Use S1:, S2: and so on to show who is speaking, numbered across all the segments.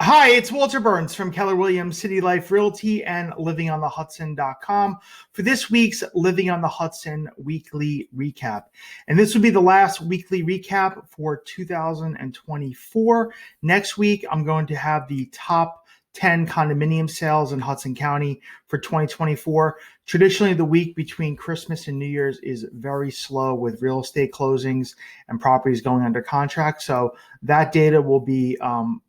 S1: Hi, it's Walter Burns from Keller Williams City Life Realty and livingonthehudson.com for this week's Living on the Hudson weekly recap. And this will be the last weekly recap for 2024. Next week, I'm going to have the top 10 condominium sales in Hudson County for 2024. Traditionally, the week between Christmas and New Year's is very slow with real estate closings and properties going under contract. So that data will be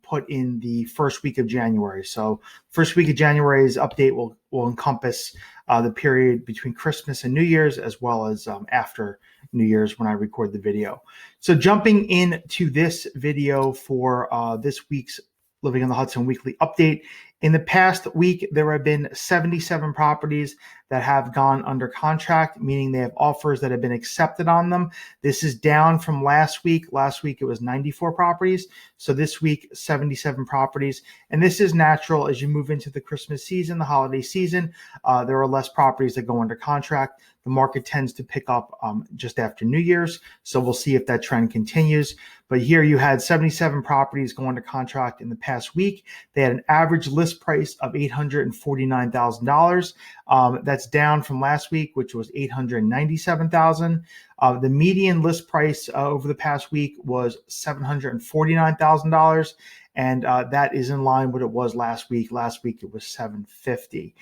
S1: put in the first week of January. So first week of January's update will encompass the period between Christmas and New Year's, as well as after New Year's when I record the video. So jumping into this video for this week's Living on the Hudson weekly update. In the past week, there have been 77 properties that have gone under contract, meaning they have offers that have been accepted on them. This is down from last week. Last week, it was 94 properties. So this week, 77 properties. And this is natural as you move into the Christmas season, the holiday season. There are less properties that go under contract. The market tends to pick up just after New Year's. So we'll see if that trend continues. But here you had 77 properties go under contract in the past week. They had an average list price of $849,000. That's down from last week, which was $897,000. The median list price over the past week was $749,000. And that is in line with what it was last week. Last week, it was $750,000.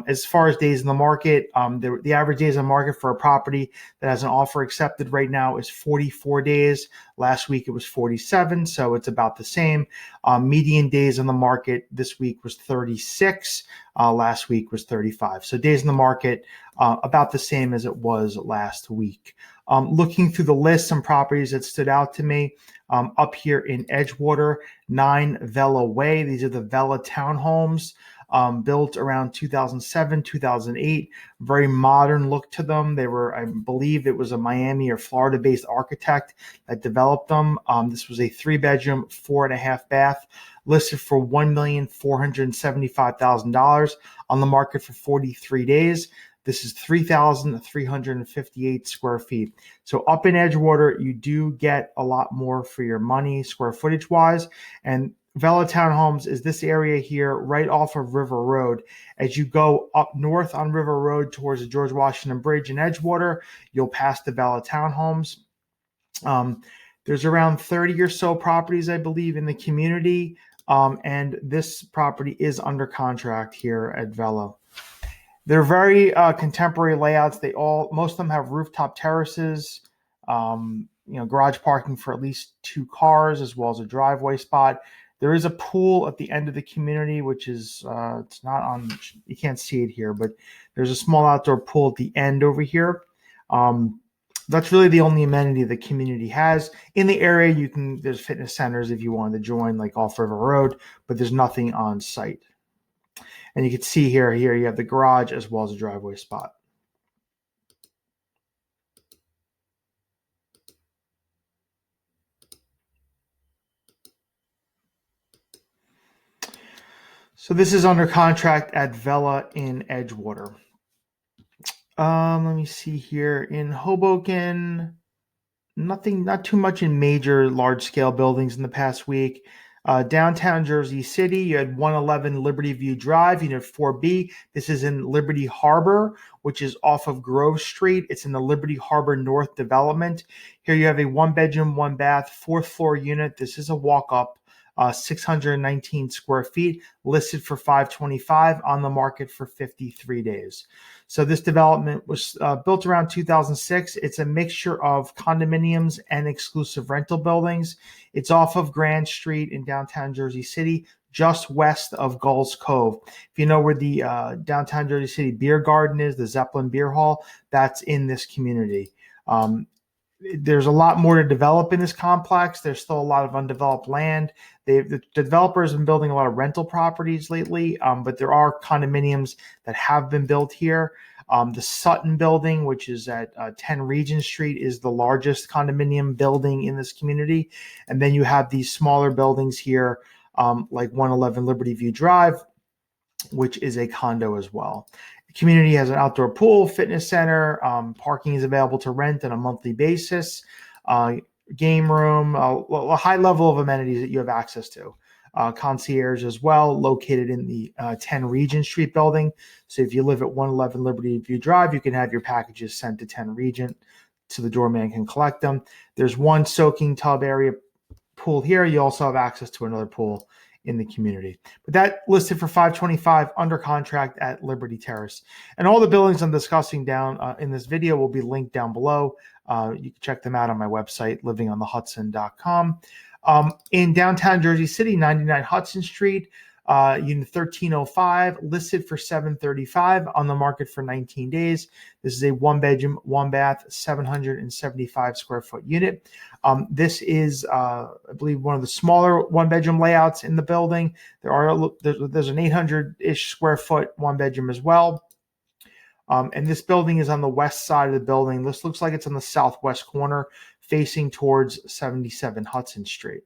S1: As far as days in the market, the average days on market for a property that has an offer accepted right now is 44 days. Last week, it was 47, so it's about the same. Median days on the market this week was 36. Last week was 35. So days in the market, about the same as it was last week. Looking through the list, some properties that stood out to me. Up here in Edgewater, 9 Vela Way. These are the Vela townhomes built around 2007, 2008. Very modern look to them. They were, I believe it was a Miami or Florida-based architect that developed them. This was a 3-bedroom, 4.5 bath, listed for $1,475,000 on the market for 43 days. This is 3,358 square feet. So up in Edgewater, you do get a lot more for your money square footage wise. And Vela Townhomes is this area here right off of River Road. As you go up north on River Road towards the George Washington Bridge in Edgewater, you'll pass the Vela Townhomes. There's around 30 or so properties, I believe, in the community. And this property is under contract here at Vela. They're very contemporary layouts. Most of them have rooftop terraces, garage parking for at least 2 cars, as well as a driveway spot. There is a pool at the end of the community, which is, it's not on, you can't see it here, but there's a small outdoor pool at the end over here. That's really the only amenity the community has. In the area, there's fitness centers if you wanted to join, like off River Road, but there's nothing on site. And you can see here you have the garage as well as a driveway spot. So this is under contract at Vela in Edgewater. Let me see here. In Hoboken, not too much in major large-scale buildings in the past week. Downtown Jersey City, you had 111 Liberty View Drive, Unit 4B. This is in Liberty Harbor, which is off of Grove Street. It's in the Liberty Harbor North development. Here you have a 1-bedroom, 1-bath, 4th-floor unit. This is a walk-up, 619 square feet, listed for $525, on the market for 53 days. So this development was built around 2006. It's a mixture of condominiums and exclusive rental buildings. It's off of Grand Street in downtown Jersey City, just west of Gulls Cove. If you know where the downtown Jersey City beer garden is, the Zeppelin Beer Hall, that's in this community. There's a lot more to develop in this complex. There's still a lot of undeveloped land. The developers have been building a lot of rental properties lately, but there are condominiums that have been built here. The Sutton building, which is at 10 Regent Street, is the largest condominium building in this community. And then you have these smaller buildings here, like 111 Liberty View Drive, which is a condo as well. The community has an outdoor pool, fitness center, parking is available to rent on a monthly basis, game room, a high level of amenities that you have access to. concierge as well, located in the 10 Regent Street building. So if you live at 111 Liberty View Drive, you can have your packages sent to 10 Regent, so the doorman can collect them. There's one soaking tub area pool here. You also have access to another pool in the community. But that listed for $525 under contract at Liberty Terrace. And all the buildings I'm discussing down in this video will be linked down below. You can check them out on my website, livingonthehudson.com. In downtown Jersey City, 99 Hudson Street, unit 1305, listed for $735, on the market for 19 days. This is a one bedroom, one bath, 775 square foot unit. This is, I believe, one of the smaller one bedroom layouts in the building. There's an 800-ish square foot one bedroom as well. And this building is on the west side of the building. This looks like it's on the southwest corner, facing towards 77 Hudson Street.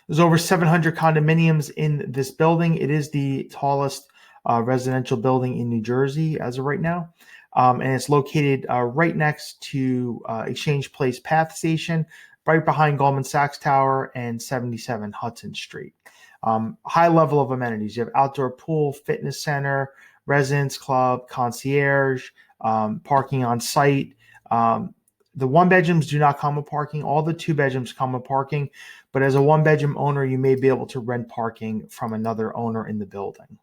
S1: There's over 700 condominiums in this building. It is the tallest residential building in New Jersey as of right now. And it's located right next to Exchange Place Path Station, right behind Goldman Sachs Tower and 77 Hudson Street. High level of amenities. You have outdoor pool, fitness center, residence club, concierge, parking on site. The one bedrooms do not come with parking. All the two bedrooms come with parking. But as a one bedroom owner, you may be able to rent parking from another owner in the building.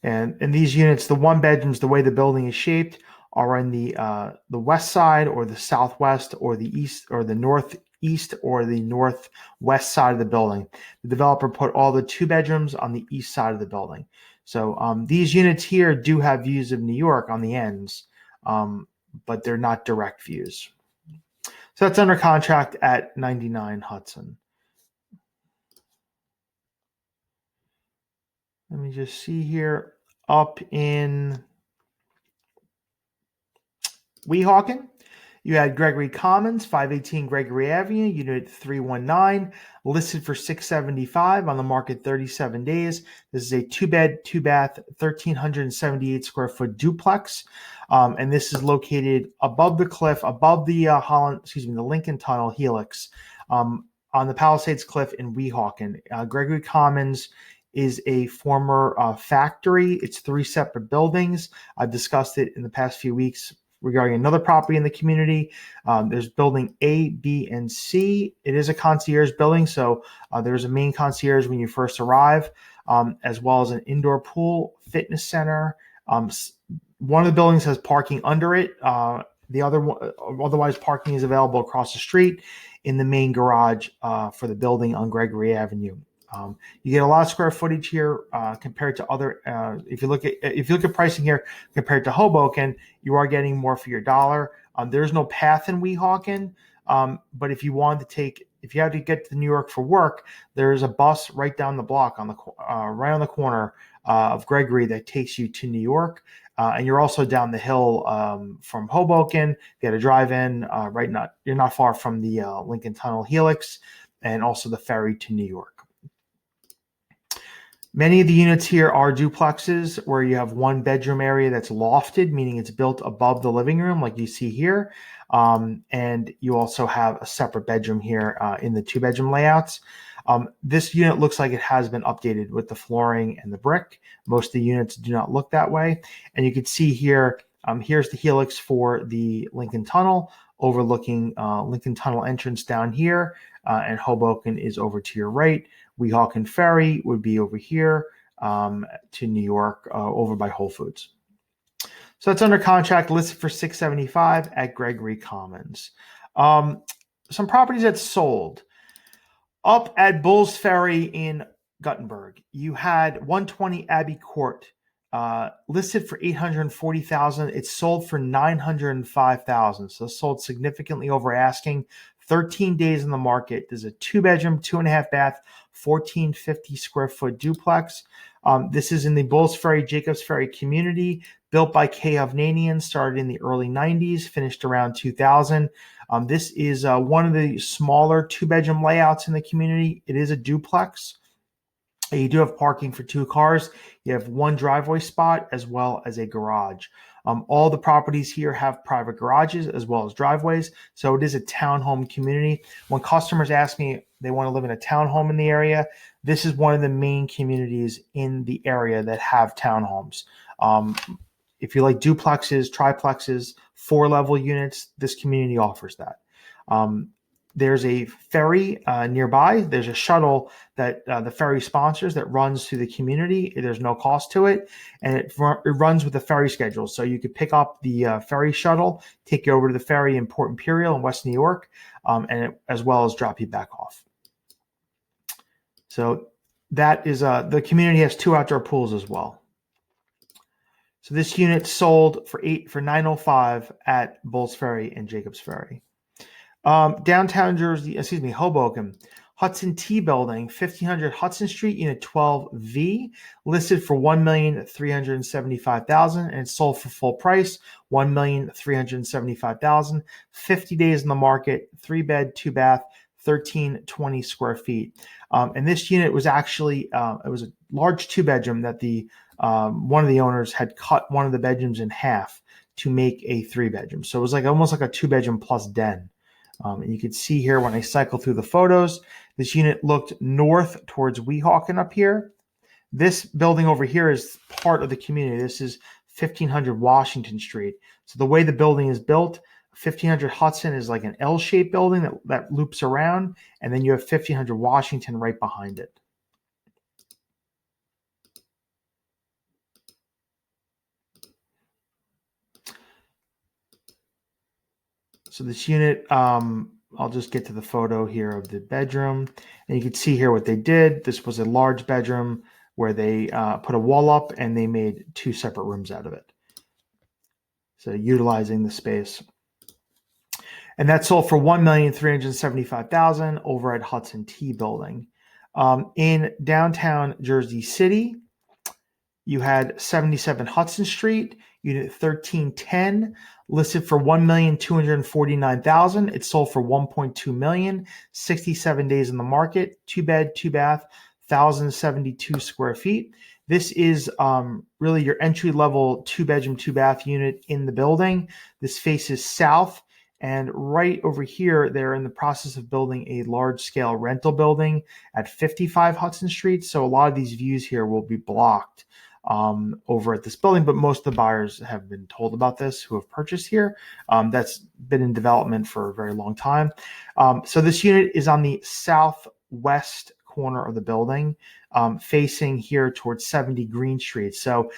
S1: And in these units, the one bedrooms, the way the building is shaped, are in the west side or the southwest or the east or the northeast or the northwest side of the building. The developer put all the two bedrooms on the east side of the building. So these units here do have views of New York on the ends, but they're not direct views. So that's under contract at 99 Hudson. Let me just see here. Up in Weehawken, you had Gregory Commons, 518 Gregory Avenue, unit 319, listed for $675, on the market 37 days. This is a two-bed, two-bath, 1,378 square foot duplex, and this is located above the cliff, above the the Lincoln Tunnel Helix, on the Palisades Cliff in Weehawken. Gregory Commons is a former factory. It's three separate buildings. I've discussed it in the past few weeks regarding another property in the community. There's building A, B, and C. It is a concierge building, so there's a main concierge when you first arrive, as well as an indoor pool, fitness center. One of the buildings has parking under it. The other one, otherwise parking is available across the street in the main garage for the building on Gregory Avenue. You get a lot of square footage here compared to other. If you look at pricing here compared to Hoboken, you are getting more for your dollar. There's no path in Weehawken, but if you have to get to New York for work, there's a bus right down the block right on the corner of Gregory that takes you to New York, and you're also down the hill from Hoboken. You got to drive in. You're not far from the Lincoln Tunnel Helix, and also the ferry to New York. Many of the units here are duplexes where you have one bedroom area that's lofted, meaning it's built above the living room like you see here. And you also have a separate bedroom here in the two bedroom layouts. This unit looks like it has been updated with the flooring and the brick. Most of the units do not look that way. And you can see here, here's the helix for the Lincoln Tunnel, overlooking Lincoln Tunnel entrance down here, and Hoboken is over to your right. Weehawken Ferry would be over here to New York, over by Whole Foods. So it's under contract, listed for $675 at Gregory Commons. Some properties that sold. Up at Bulls Ferry in Guttenberg, you had 120 Abbey Court, listed for $840,000. It sold for $905,000. So it sold significantly over asking. 13 days in the market. There's a two bedroom, 2.5 bath, 1,450 square foot duplex. This is in the Bulls Ferry, Jacobs Ferry community, built by K. Hovnanian, started in the early 90s, finished around 2000. This is one of the smaller two bedroom layouts in the community. It is a duplex. You do have parking for two cars. You have one driveway spot as well as a garage. All the properties here have private garages as well as driveways, so it is a townhome community. When customers ask me they want to live in a townhome in the area, this is one of the main communities in the area that have townhomes. If you like duplexes, triplexes, 4-level units, this community offers that. There's a ferry nearby. There's a shuttle that the ferry sponsors that runs through the community. There's no cost to it, and it runs with the ferry schedule. So you could pick up the ferry shuttle, take you over to the ferry in Port Imperial in West New York, as well as drop you back off. So that is the community has 2 outdoor pools as well. So this unit sold for $905 at Bulls Ferry and Jacobs Ferry. Downtown Jersey, Hoboken, Hudson T Building, 1500 Hudson Street, Unit 12V, listed for $1,375,000, and it's sold for full price, $1,375,000. 50 days in the market, 3-bed, 2-bath, 1320 square feet. And this unit was actually it was a large 2-bedroom that the one of the owners had cut one of the bedrooms in half to make a 3-bedroom. So it was almost like a 2-bedroom plus den. And you can see here when I cycle through the photos, this unit looked north towards Weehawken up here. This building over here is part of the community. This is 1500 Washington Street. So the way the building is built, 1500 Hudson is like an L-shaped building that loops around, and then you have 1500 Washington right behind it. So this unit, I'll just get to the photo here of the bedroom, and you can see here what they did. This was a large bedroom where they put a wall up and they made 2 separate rooms out of it. So utilizing the space. And that sold for $1,375,000 over at Hudson T Building. In downtown Jersey City, you had 77 Hudson Street, Unit 1310, listed for $1,249,000. It sold for $1.2 million. 67 days in the market. 2-bed, 2-bath, 1,072 square feet. This is really your entry-level 2-bedroom, 2-bath unit in the building. This faces south, and right over here, they're in the process of building a large-scale rental building at 55 Hudson Street. So a lot of these views here will be blocked over at this building, but most of the buyers have been told about this who have purchased here. That's been in development for a very long time. So this unit is on the southwest corner of the building, facing here towards 70 Green Street. So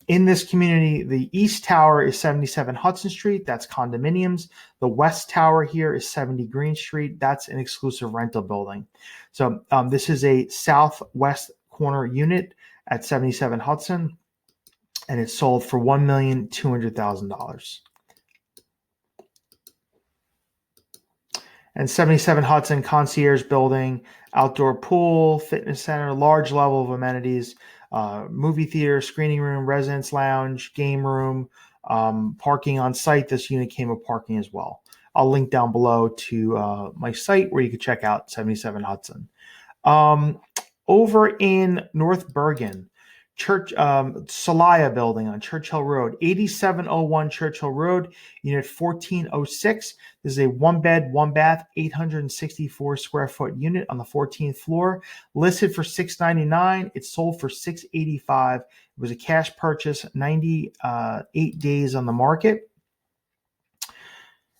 S1: in this community, the east tower is 77 Hudson Street. That's condominiums. The west tower here is 70 Green Street. That's an exclusive rental building. So this is a southwest corner unit at 77 Hudson, and it's sold for $1,200,000. And 77 Hudson, concierge building, outdoor pool, fitness center, large level of amenities, movie theater, screening room, residence lounge, game room, parking on site. This unit came with parking as well. I'll link down below to my site where you can check out 77 Hudson. Over in North Bergen, Salaya building on Churchill Road, 8701 Churchill Road, unit 1406. This is a 1-bed, 1-bath, 864 square foot unit on the 14th floor, listed for $699. It sold for $685. It was a cash purchase, 98 days on the market.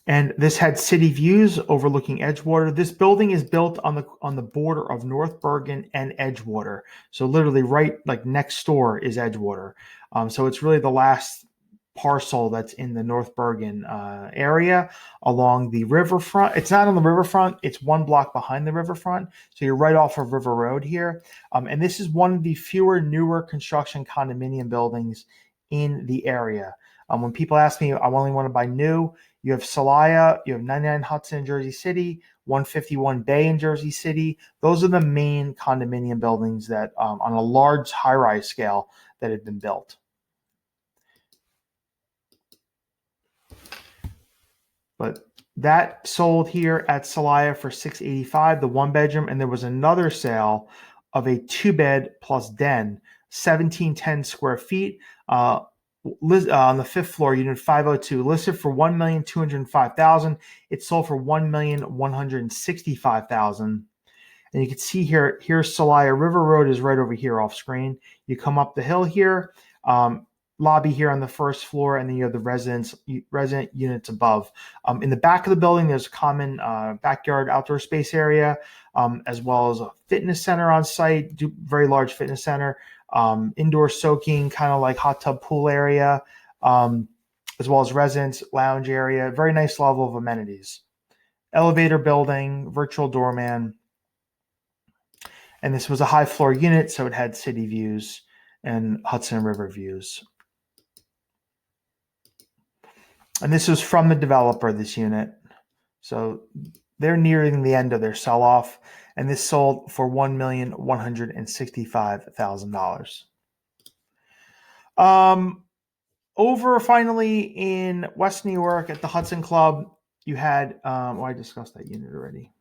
S1: And this had city views overlooking Edgewater. This building is built on the border of North Bergen and Edgewater. So literally right next door is Edgewater. So it's really the last parcel that's in the North Bergen area along the riverfront. It's not on the riverfront. It's 1 block behind the riverfront. So you're right off of River Road here. And this is one of the fewer newer construction condominium buildings in the area. When people ask me, I only want to buy new, you have Salaya, you have 99 Hudson in Jersey City, 151 Bay in Jersey City. Those are the main condominium buildings that on a large high-rise scale that have been built. But that sold here at Salaya for $685, the 1-bedroom, and there was another sale of a 2-bed plus den, 1710 square feet. on the fifth floor, unit 502, listed for $1,205,000. It sold for $1,165,000. And you can see here's Celaya River Road is right over here off screen. You come up the hill here, lobby here on the first floor, and then you have the resident units above. In the back of the building, there's a common backyard outdoor space area, as well as a fitness center on site, very large fitness center, indoor soaking, kind of like hot tub pool area, as well as residence lounge area. Very nice level of amenities. Elevator building, virtual doorman. And this was a high floor unit, so it had city views and Hudson River views. And this was from the developer, this unit. So they're nearing the end of their sell-off, and this sold for $1,165,000. Over finally in West New York at the Hudson Club, you had, I discussed that unit already.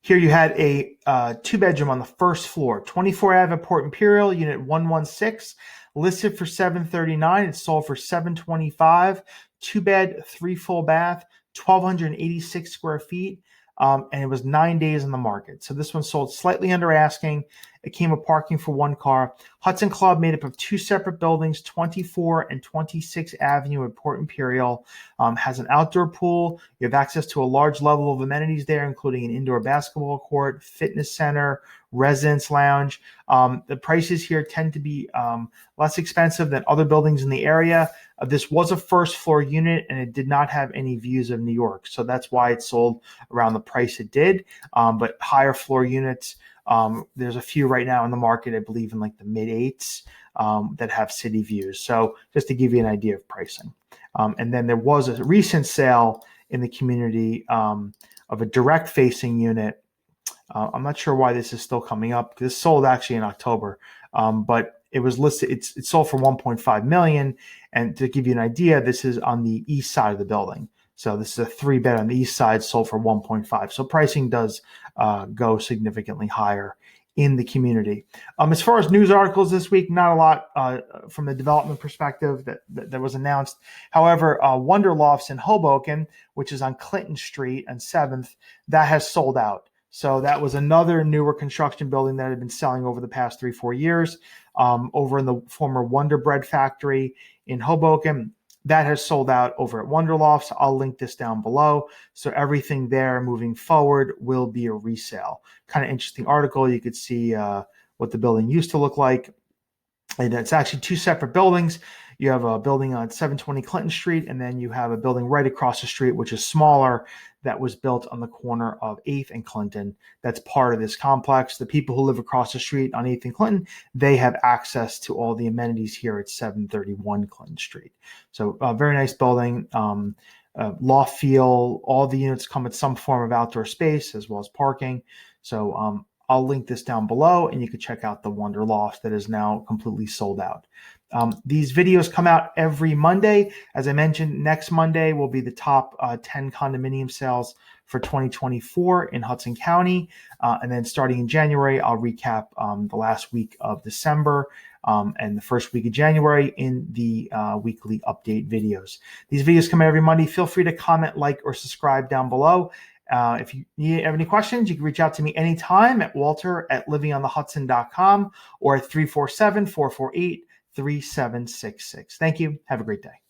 S1: Here you had a two-bedroom on the first floor, 24 Ave Port Imperial, unit 116, listed for $739. It sold for $725. Two-bed, three full bath, 1,286 square feet, and it was 9 days on the market. So this one sold slightly under asking. It came with parking for one car. Hudson Club made up of two separate buildings, 24 and 26 Avenue at Port Imperial. Has an outdoor pool. You have access to a large level of amenities there, including an indoor basketball court, fitness center, residence lounge. The prices here tend to be less expensive than other buildings in the area. This was a first floor unit, and it did not have any views of New York. So that's why it sold around the price it did. But higher floor units, there's a few right now in the market, I believe in like the mid eights, that have city views. So just to give you an idea of pricing. And then there was a recent sale in the community of a direct facing unit. I'm not sure why this is still coming up. This sold actually in October, but it was listed. It sold for $1.5 million. And to give you an idea, this is on the east side of the building. So this is a 3-bed on the east side, sold for 1.5. So pricing does go significantly higher in the community. As far as news articles this week, not a lot from the development perspective that was announced. However, Wonder Lofts in Hoboken, which is on Clinton Street and 7th, that has sold out. So that was another newer construction building that had been selling over the past 3-4 years, over in the former Wonder Bread factory in Hoboken. That has sold out over at Wonder Lofts. I'll link this down below. So everything there moving forward will be a resale. Kind of interesting article. You could see what the building used to look like. And it's actually two separate buildings. You have a building on 720 Clinton Street, and then you have a building right across the street, which is smaller, that was built on the corner of 8th and Clinton. That's part of this complex. The people who live across the street on 8th and Clinton, they have access to all the amenities here at 731 Clinton Street. So a very nice building. Loft feel, all the units come with some form of outdoor space as well as parking. So I'll link this down below, and you can check out the Wonder Loft that is now completely sold out. These videos come out every Monday. As I mentioned, next Monday will be the top 10 condominium sales for 2024 in Hudson County. And then starting in January, I'll recap the last week of December and the first week of January in the weekly update videos. These videos come out every Monday. Feel free to comment, like, or subscribe down below. If you have any questions, you can reach out to me anytime at walter@livingonthehudson.com or at 347-448-3766. Thank you. Have a great day.